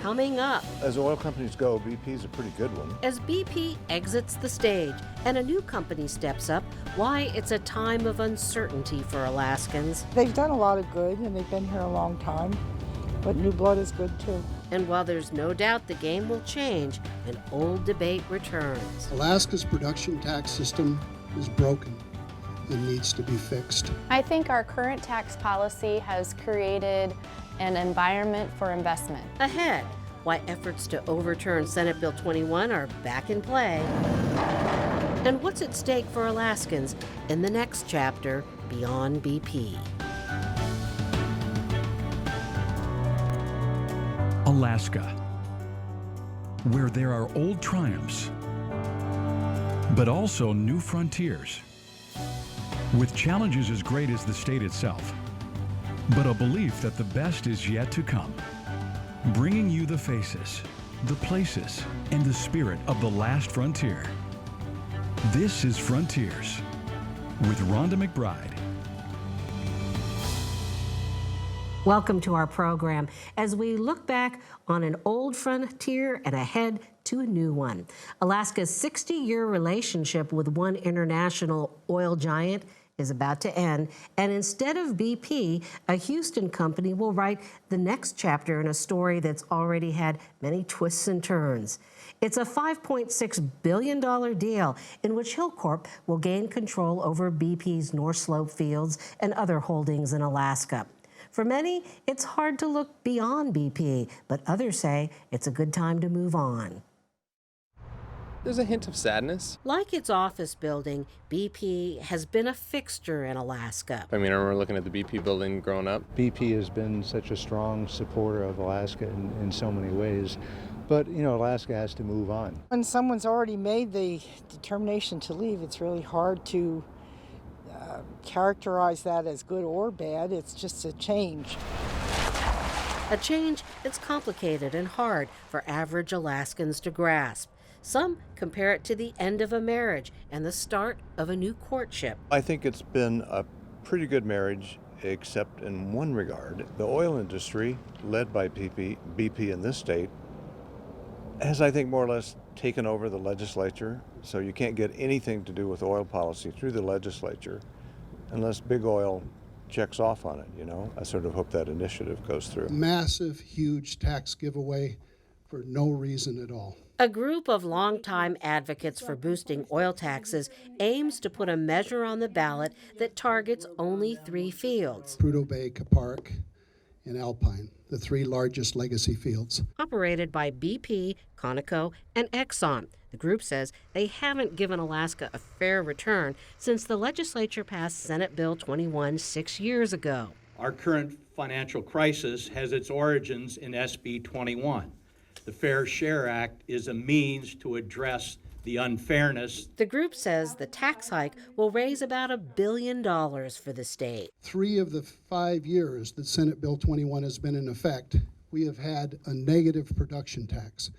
coming up. As oil companies go, BP's a pretty good one. As BP exits the stage and a new company steps up, why it's a time of uncertainty for Alaskans. They've done a lot of good and they've been here a long time, but new blood is good too. And while there's no doubt the game will change, an old debate returns. Alaska's production tax system is broken and needs to be fixed. I think our current tax policy has created an environment for investment. Ahead, why efforts to overturn Senate Bill 21 are back in play. And what's at stake for Alaskans in the next chapter, Beyond BP. Alaska, where there are old triumphs, but also new frontiers, with challenges as great as the state itself, but a belief that the best is yet to come, bringing you the faces, the places, and the spirit of the last frontier. This is Frontiers with Rhonda McBride. Welcome to our program as we look back on an old frontier and ahead to a new one. Alaska's 60-year relationship with one international oil giant is about to end, and instead of BP, a Houston company will write the next chapter in a story that's already had many twists and turns. It's a $5.6 billion deal in which Hilcorp will gain control over BP's North Slope fields and other holdings in Alaska. For many, it's hard to look beyond BP, but others say it's a good time to move on. There's a hint of sadness. Like its office building, BP has been a fixture in Alaska. I mean, I remember looking at the BP building growing up. BP has been such a strong supporter of Alaska in so many ways. But, you know, Alaska has to move on. When someone's already made the determination to leave, it's really hard to characterize that as good or bad. It's just a change. A change that's complicated and hard for average Alaskans to grasp. Some compare it to the end of a marriage and the start of a new courtship. I think it's been a pretty good marriage, except in one regard. The oil industry, led by BP in this state, has, I think, more or less taken over the legislature. So you can't get anything to do with oil policy through the legislature unless big oil checks off on it, you know. I sort of hope that initiative goes through. Massive, huge tax giveaway for no reason at all. A group of longtime advocates for boosting oil taxes aims to put a measure on the ballot that targets only 3 fields. Prudhoe Bay, Capark, and Alpine, the 3 largest legacy fields. Operated by BP, Conoco, and Exxon. The group says they haven't given Alaska a fair return since the legislature passed Senate Bill 21 6 years ago. Our current financial crisis has its origins in SB 21. The Fair Share Act is a means to address the unfairness. The group says the tax hike will raise about $1 billion for the state. 3 of the 5 years that Senate Bill 21 has been in effect, we have had a negative production tax.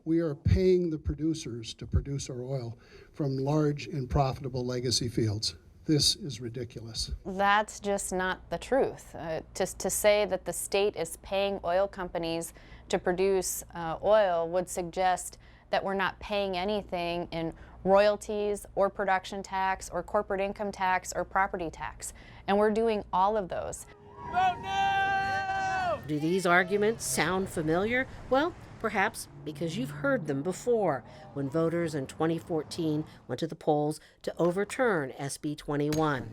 We are paying the producers to produce our oil from large and profitable legacy fields. This is ridiculous. That's just not the truth. To say that the state is paying oil companies to produce oil would suggest that we're not paying anything in royalties or production tax or corporate income tax or property tax. And we're doing all of those. Vote no! Do these arguments sound familiar? Well, perhaps because you've heard them before when voters in 2014 went to the polls to overturn SB 21.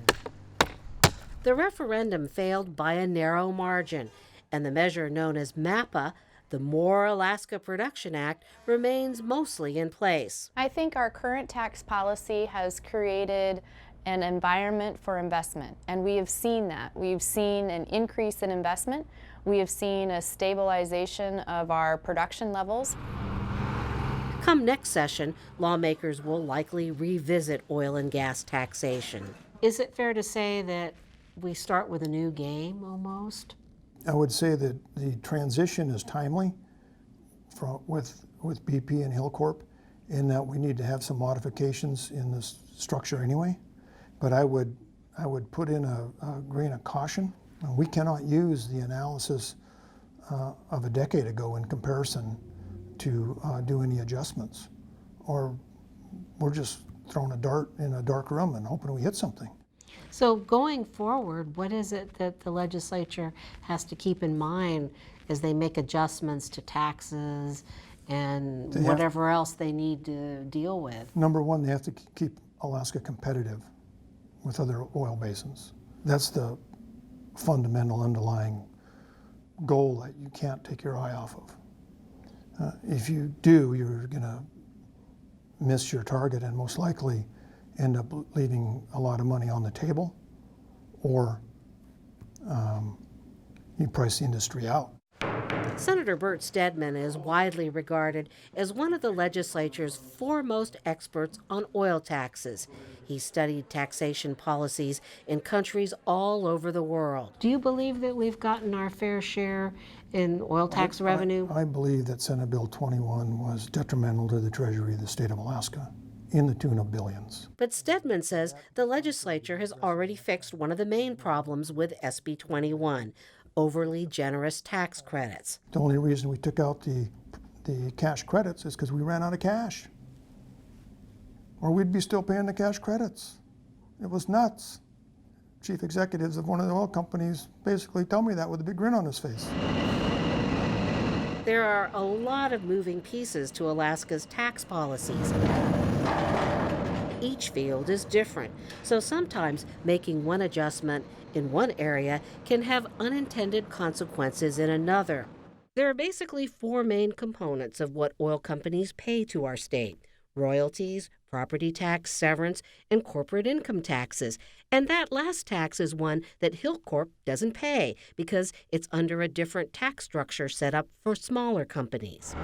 The referendum failed by a narrow margin, and the measure known as MAPA, the More Alaska Production Act, remains mostly in place. I think our current tax policy has created an environment for investment, and we have seen that. We've seen an increase in investment. We have seen a stabilization of our production levels. Come next session, lawmakers will likely revisit oil and gas taxation. Is it fair to say that we start with a new game almost? I would say that the transition is timely with BP and Hilcorp, in that we need to have some modifications in the structure anyway. But I would put in a grain of caution. We cannot use the analysis of a decade ago in comparison to do any adjustments. Or we're just throwing a dart in a dark room and hoping we hit something. So going forward, what is it that the legislature has to keep in mind as they make adjustments to taxes and whatever else they need to deal with? Number one, they have to keep Alaska competitive with other oil basins. That's the fundamental underlying goal that you can't take your eye off of. If you do, you're going to miss your target and most likely end up leaving a lot of money on the table, or you price the industry out. Senator Burt Stedman is widely regarded as one of the legislature's foremost experts on oil taxes. He studied taxation policies in countries all over the world. Do you believe that we've gotten our fair share in oil tax revenue? I believe that Senate Bill 21 was detrimental to the Treasury of the state of Alaska, in the tune of billions. But Stedman says the legislature has already fixed one of the main problems with SB 21, overly generous tax credits. The only reason we took out the cash credits is because we ran out of cash. Or we'd be still paying the cash credits. It was nuts. Chief executives of one of the oil companies basically tell me that with a big grin on his face. There are a lot of moving pieces to Alaska's tax policies. Each field is different, so sometimes making one adjustment in one area can have unintended consequences in another. There are basically four main components of what oil companies pay to our state: royalties, property tax, severance, and corporate income taxes. And that last tax is one that Hillcorp doesn't pay because it's under a different tax structure set up for smaller companies.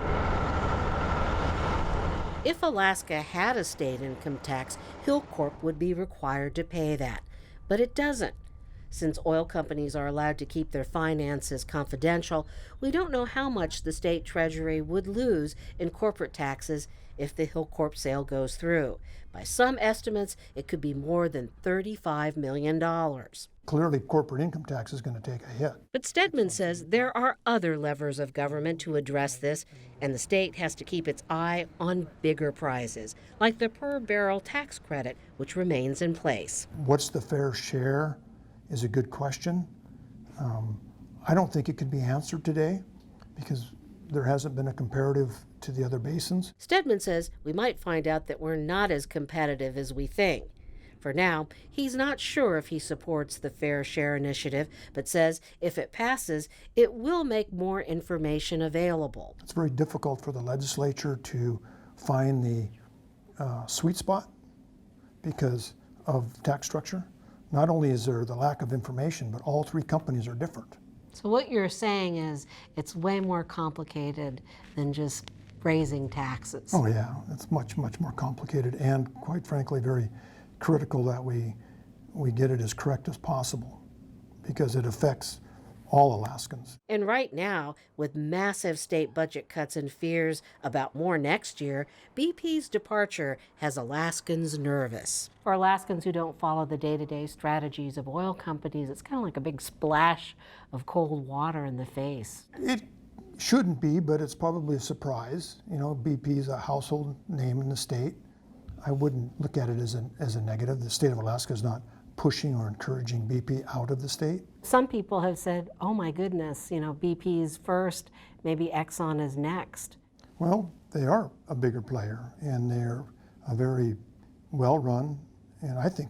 If Alaska had a state income tax, Hillcorp would be required to pay that. But it doesn't. Since oil companies are allowed to keep their finances confidential, we don't know how much the state treasury would lose in corporate taxes if the Hillcorp sale goes through. By some estimates, it could be more than $35 million. Clearly, corporate income tax is going to take a hit. But Stedman says there are other levers of government to address this, and the state has to keep its eye on bigger prizes, like the per-barrel tax credit, which remains in place. What's the fair share is a good question. I don't think it could be answered today because there hasn't been a comparative to the other basins. Stedman says we might find out that we're not as competitive as we think. For now, he's not sure if he supports the Fair Share initiative, but says if it passes, it will make more information available. It's very difficult for the legislature to find the sweet spot because of tax structure. Not only is there the lack of information, but all three companies are different. So what you're saying is it's way more complicated than just raising taxes. Oh yeah, it's much, much more complicated and quite frankly very critical that we get it as correct as possible because it affects all Alaskans. And right now, with massive state budget cuts and fears about more next year, BP's departure has Alaskans nervous. For Alaskans who don't follow the day-to-day strategies of oil companies, it's kind of like a big splash of cold water in the face. It shouldn't be, but it's probably a surprise. You know, BP's a household name in the state. I wouldn't look at it as a negative. The state of Alaska is not pushing or encouraging BP out of the state. Some people have said, oh my goodness, you know, BP is first, maybe Exxon is next. Well, they are a bigger player and they're a very well-run and I think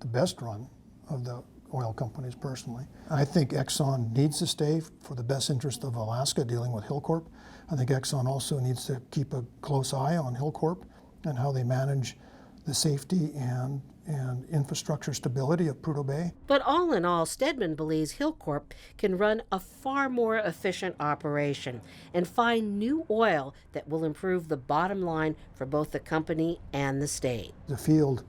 the best run of the oil companies personally. I think Exxon needs to stay for the best interest of Alaska dealing with Hillcorp. I think Exxon also needs to keep a close eye on Hillcorp and how they manage the safety and infrastructure stability of Prudhoe Bay. But all in all, Stedman believes Hillcorp can run a far more efficient operation and find new oil that will improve the bottom line for both the company and the state. The field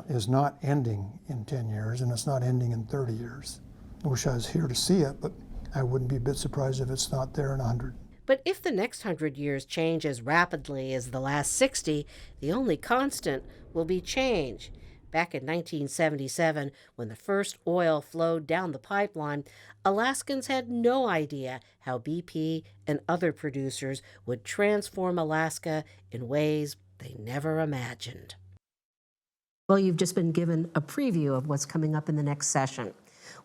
is not ending in 10 years and it's not ending in 30 years. I wish I was here to see it, but I wouldn't be a bit surprised if it's not there in 100. But if the next 100 years change as rapidly as the last 60, the only constant will be change. Back in 1977, when the first oil flowed down the pipeline, Alaskans had no idea how BP and other producers would transform Alaska in ways they never imagined. Well, you've just been given a preview of what's coming up in the next session.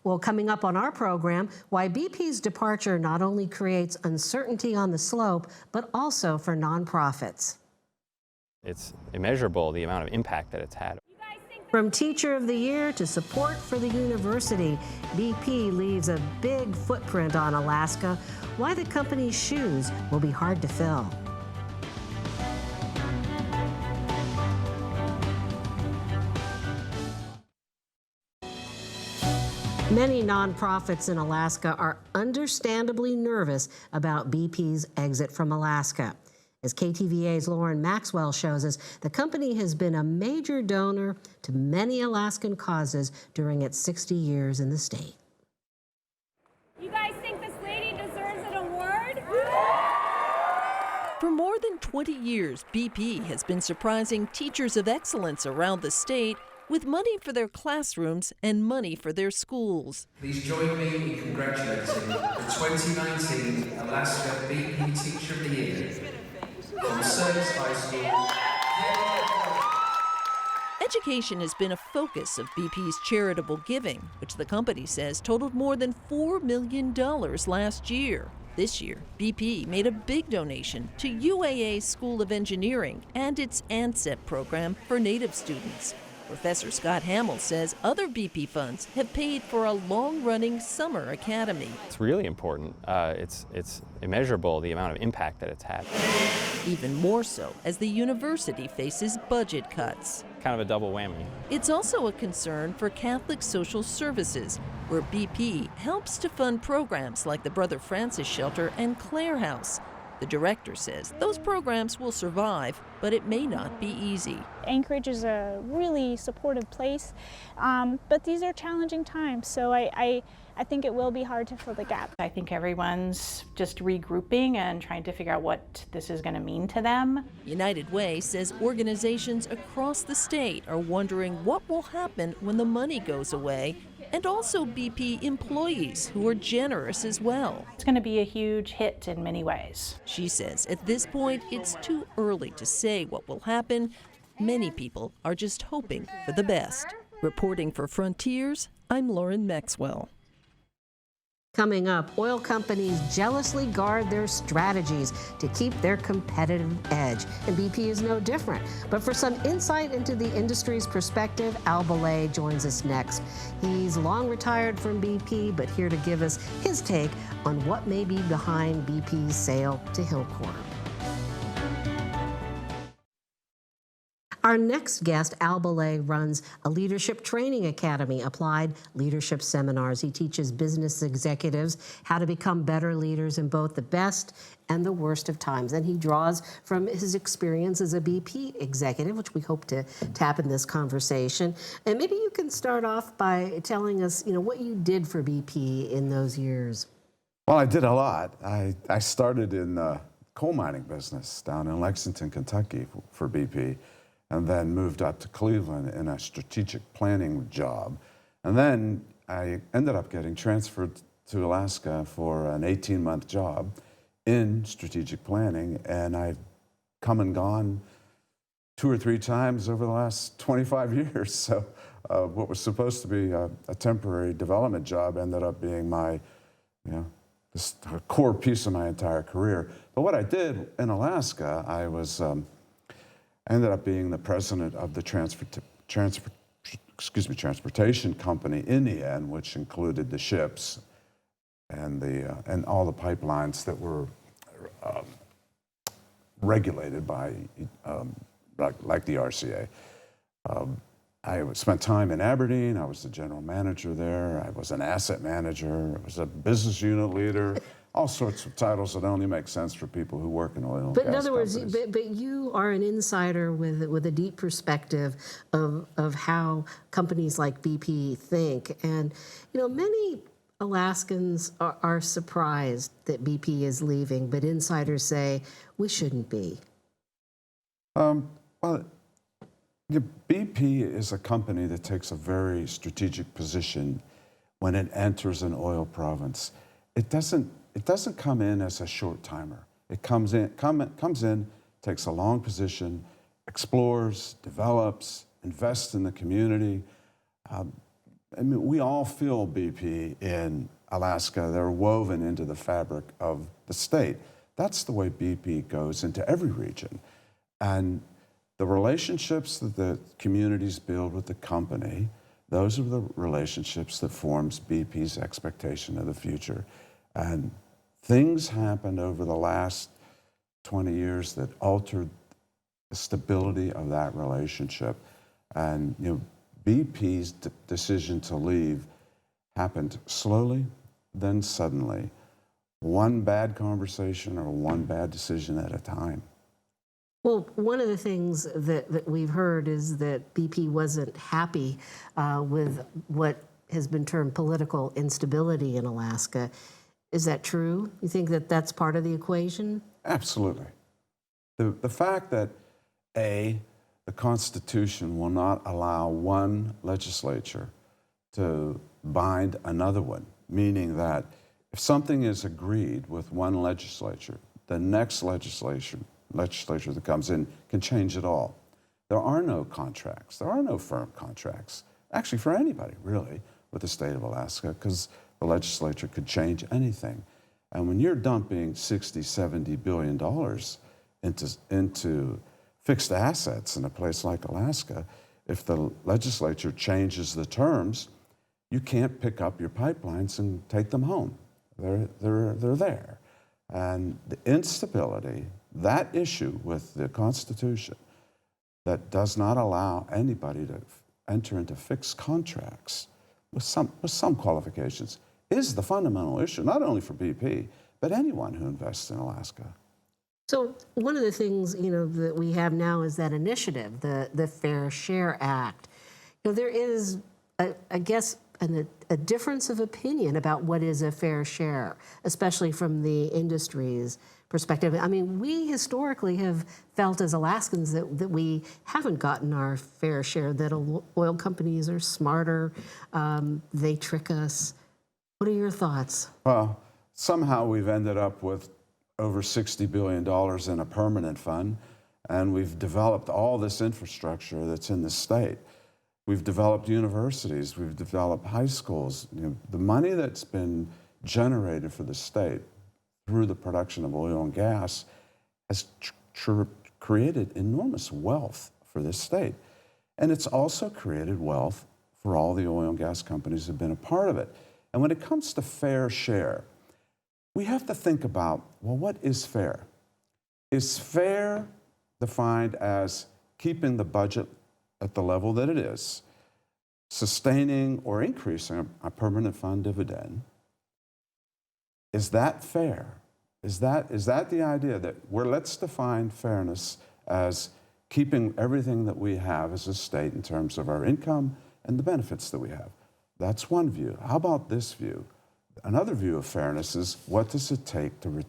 Well, coming up on our program, why BP's departure not only creates uncertainty on the slope, but also for nonprofits. It's immeasurable, the amount of impact that it's had. From Teacher of the Year to support for the university, BP leaves a big footprint on Alaska. Why the company's shoes will be hard to fill. Many nonprofits in Alaska are understandably nervous about BP's exit from Alaska. As KTVA's Lauren Maxwell shows us, the company has been a major donor to many Alaskan causes during its 60 years in the state. You guys think this lady deserves an award? For more than 20 years, BP has been surprising teachers of excellence around the state with money for their classrooms and money for their schools. Please join me in congratulating the 2019 Alaska BP Teacher of the Year from Service High School. Education has been a focus of BP's charitable giving, which the company says totaled more than $4 million last year. This year, BP made a big donation to UAA's School of Engineering and its ANCEP program for Native students. Professor Scott Hamill says other BP funds have paid for a long-running summer academy. It's really important. It's immeasurable, the amount of impact that it's had. Even more so as the university faces budget cuts. Kind of a double whammy. It's also a concern for Catholic social services, where BP helps to fund programs like the Brother Francis Shelter and Clare House. The director says those programs will survive, but it may not be easy. Anchorage is a really supportive place, but these are challenging times, so I think it will be hard to fill the gap. I think everyone's just regrouping and trying to figure out what this is going to mean to them. United Way says organizations across the state are wondering what will happen when the money goes away, and also BP employees who are generous as well. It's going to be a huge hit in many ways. She says at this point it's too early to say what will happen. Many people are just hoping for the best. Reporting for Frontiers, I'm Lauren Maxwell. Coming up, oil companies jealously guard their strategies to keep their competitive edge. And BP is no different. But for some insight into the industry's perspective, Al Belay joins us next. He's long retired from BP, but here to give us his take on what may be behind BP's sale to Hilcorp. Our next guest, Al Belay, runs a leadership training academy, Applied Leadership Seminars. He teaches business executives how to become better leaders in both the best and the worst of times. And he draws from his experience as a BP executive, which we hope to tap in this conversation. And maybe you can start off by telling us, what you did for BP in those years. Well, I did a lot. I started in the coal mining business down in Lexington, Kentucky for BP. And then moved up to Cleveland in a strategic planning job. And then I ended up getting transferred to Alaska for an 18-month job in strategic planning, and I've come and gone 2 or 3 times over the last 25 years. So what was supposed to be a temporary development job ended up being my, this core piece of my entire career. But what I did in Alaska, I ended up being the president of the transportation company in the end, which included the ships and all the pipelines that were regulated by like the RCA. I spent time in Aberdeen. I was the general manager there. I was an asset manager. I was a business unit leader. All sorts of titles that only make sense for people who work in oil and gas But in other words, companies. but you are an insider with a deep perspective of how companies like BP think. And, many Alaskans are surprised that BP is leaving, but insiders say we shouldn't be. Well, BP is a company that takes a very strategic position when it enters an oil province. It doesn't come in as a short timer. It comes in, takes a long position, explores, develops, invests in the community. I mean, we all feel BP in Alaska. They're woven into the fabric of the state. That's the way BP goes into every region. And the relationships that the communities build with the company, those are the relationships that forms BP's expectation of the future. And things happened over the last 20 years that altered the stability of that relationship. And BP's decision to leave happened slowly, then suddenly. One bad conversation or one bad decision at a time. Well, one of the things that we've heard is that BP wasn't happy with what has been termed political instability in Alaska. Is that true? You think that that's part of the equation? Absolutely. The fact that, A, the Constitution will not allow one legislature to bind another one, meaning that if something is agreed with one legislature, the next legislature that comes in can change it all. There are no contracts. There are no firm contracts, actually for anybody, really, with the state of Alaska, because the legislature could change anything. And when you're dumping $60, $70 billion into fixed assets in a place like Alaska, if the legislature changes the terms, you can't pick up your pipelines and take them home. They're there. And the instability, that issue with the Constitution that does not allow anybody to enter into fixed contracts with some qualifications, is the fundamental issue, not only for BP, but anyone who invests in Alaska. So one of the things, that we have now is that initiative, the Fair Share Act. There is, I guess, a difference of opinion about what is a fair share, especially from the industry's perspective. I mean, we historically have felt as Alaskans that we haven't gotten our fair share, that oil companies are smarter, they trick us. What are your thoughts? Well, somehow we've ended up with over $60 billion in a permanent fund, and we've developed all this infrastructure that's in the state. We've developed universities, we've developed high schools. The money that's been generated for the state through the production of oil and gas has created enormous wealth for this state. And it's also created wealth for all the oil and gas companies that have been a part of it. And when it comes to fair share, we have to think about, well, what is fair? Is fair defined as keeping the budget at the level that it is, sustaining or increasing a permanent fund dividend? Is that fair? Is that the idea that let's define fairness as keeping everything that we have as a state in terms of our income and the benefits that we have? That's one view. How about this view? Another view of fairness is, what does it take to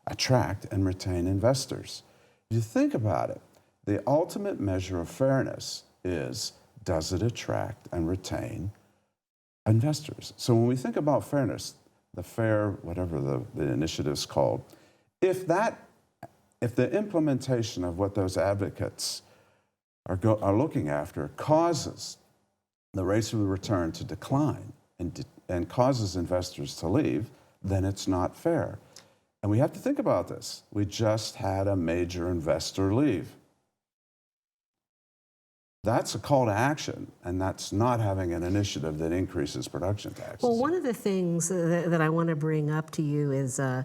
attract and retain investors? If you think about it, the ultimate measure of fairness is, does it attract and retain investors? So when we think about fairness, the fair, whatever the initiative's called, if the implementation of what those advocates are looking after causes the rates of return to decline and causes investors to leave, then it's not fair. And we have to think about this. We just had a major investor leave. That's a call to action, and that's not having an initiative that increases production taxes. Well, one of the things that I want to bring up to you is a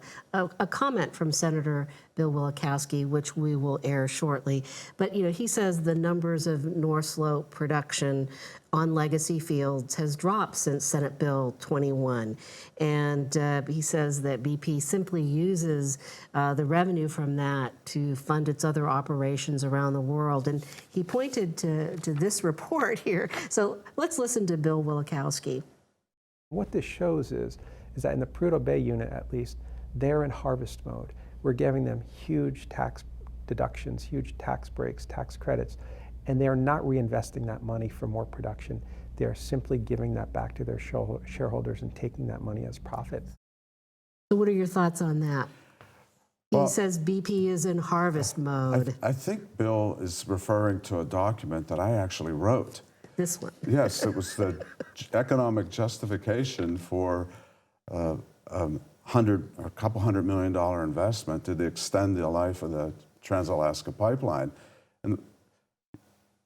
comment from Senator Bill Wielechowski, which we will air shortly. But, he says the numbers of North Slope production on legacy fields has dropped since Senate Bill 21. And he says that BP simply uses the revenue from that to fund its other operations around the world. And he pointed to this report here. So let's listen to Bill Wielechowski. What this shows is that in the Prudhoe Bay unit, at least, they're in harvest mode. We're giving them huge tax deductions, huge tax breaks, tax credits, and they are not reinvesting that money for more production. They are simply giving that back to their shareholders and taking that money as profit. So what are your thoughts on that? He Well, says BP is in harvest mode. I think Bill is referring to a document that I actually wrote. This one. Yes, it was the economic justification for a couple $100 million investment to extend the life of the Trans-Alaska Pipeline. And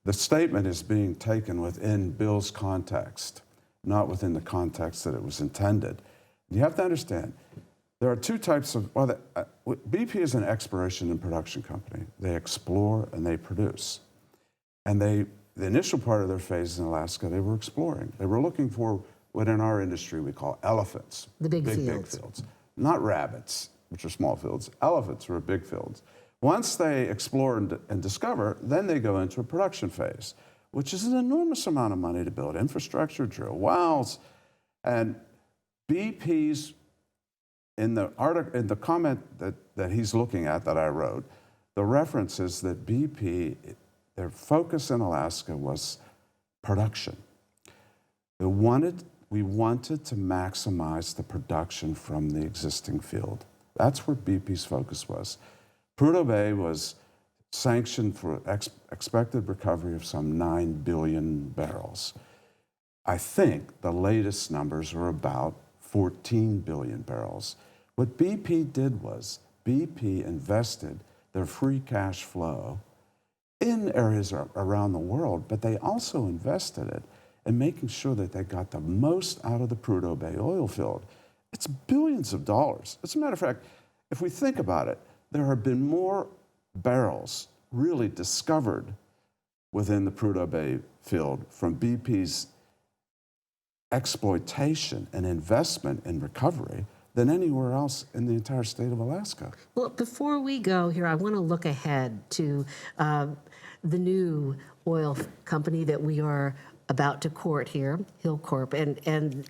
the statement is being taken within Bill's context, not within the context that it was intended. You have to understand, there are two types of, BP is an exploration and production company. They explore and they produce. And the initial part of their phase in Alaska, they were exploring. They were looking for what in our industry we call elephants. The big big fields. Not rabbits, which are small fields. Elephants were big fields. Once they explore and discover, then they go into a production phase, which is an enormous amount of money to build infrastructure, drill wells. And BP's, in the comment that he's looking at that I wrote, the reference is that BP, their focus in Alaska was production. We wanted to maximize the production from the existing field. That's where BP's focus was. Prudhoe Bay was sanctioned for expected recovery of some 9 billion barrels. I think the latest numbers are about 14 billion barrels. What BP did was BP invested their free cash flow in areas around the world, but they also invested it in making sure that they got the most out of the Prudhoe Bay oil field. It's billions of dollars. As a matter of fact, if we think about it, there have been more barrels really discovered within the Prudhoe Bay field from BP's exploitation and investment in recovery than anywhere else in the entire state of Alaska. Well, before we go here, I want to look ahead to the new oil company that we are about to court here, Hilcorp, and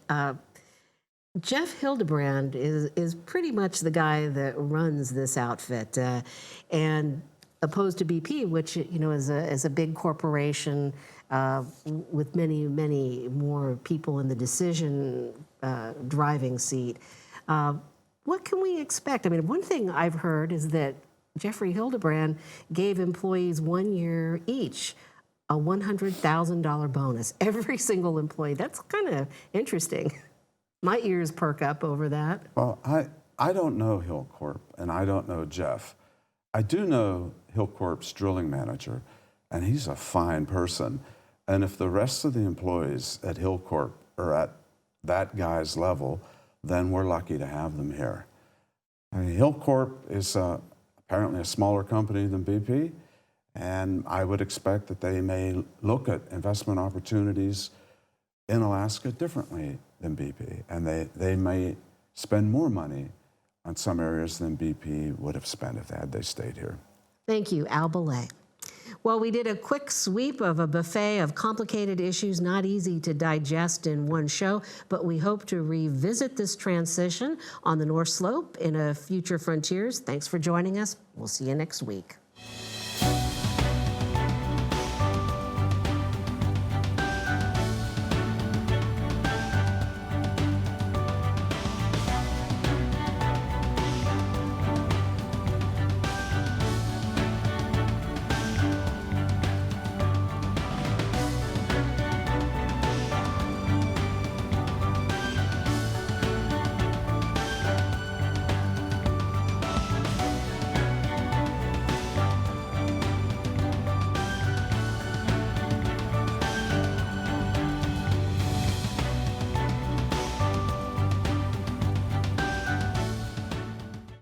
Jeff Hildebrand is pretty much the guy that runs this outfit, and opposed to BP, which is a big corporation with many more people in the decision driving seat. What can we expect? I mean, one thing I've heard is that Jeffrey Hildebrand gave employees 1 year each a $100,000 bonus, every single employee. That's kind of interesting. My ears perk up over that. Well, I don't know Hilcorp, and I don't know Jeff. I do know Hilcorp's drilling manager, and he's a fine person. And if the rest of the employees at Hilcorp are at that guy's level, then we're lucky to have them here. I mean, Hilcorp is apparently a smaller company than BP, and I would expect that they may look at investment opportunities in Alaska differently than BP, and they may spend more money on some areas than BP would have spent if they stayed here. Thank you, Al Belay. Well, we did a quick sweep of a buffet of complicated issues, not easy to digest in one show, but we hope to revisit this transition on the North Slope in a future Frontiers. Thanks for joining us. We'll see you next week.